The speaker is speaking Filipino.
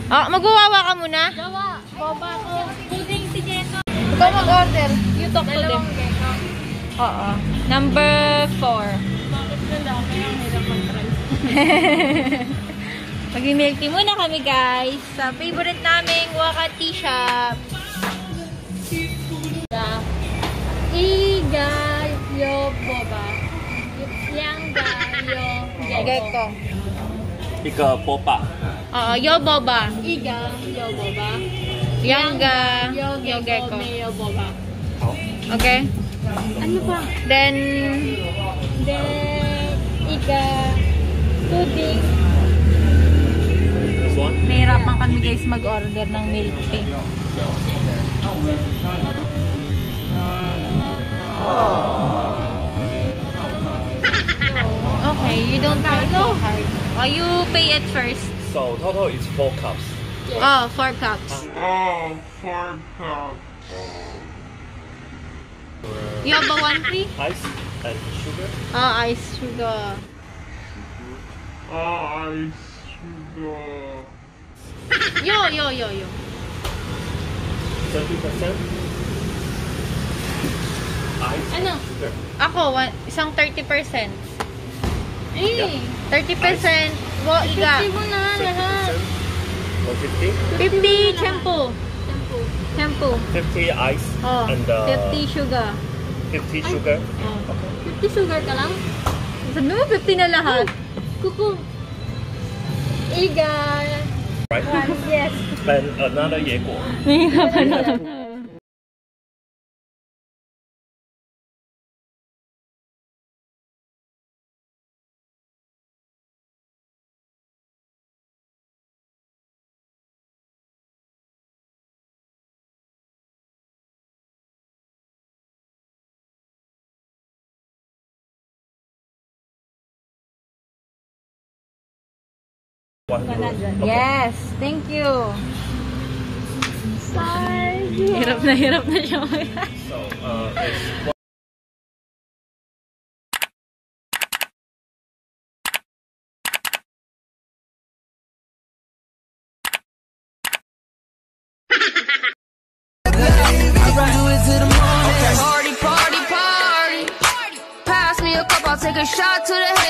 Oh, magwawawa ka muna? Gawa. Boba ko. Pudding si Jeko. Ikaw mag-order. You talk to them. Oo. Number 4. Bakit na lang? Kaya ang hirap mag-try. Mag-milk tea muna kami, guys. Sa favorite naming Waka Tea Shop. Iga yo boba. Yangga yo Gecko. Ika boba. Oo, yo boba. Iga yo boba. Yangga yo gecko. Yo boba. Okay? Ano pa? Then, iga pudding. This one? nahirapan kami guys mag-order ng milk tea. Okay, you don't pay so hard. Oh, you pay it first. So total is 4 cups. Oh, 4 cups. You have a 1 free? Ice and sugar. Oh, ice sugar. Yo. 30% ice Ano? and sugar. Ako, isang 30%. Eh, 30%. Wo, iga. 50 mo na lahat. 150? 50 shampoo. Shampoo. 50 ice Oh, and 50 sugar. 50 sugar. Oh. 50 sugar ka lang? Sabi mo, 50 na lahat. Kuku. Iga. Right? Yes. And another 野果. €1. Yes, thank you. Sorry. Hirap na siya. So, it's Party. Pass me a cup, I'll take a shot to the head.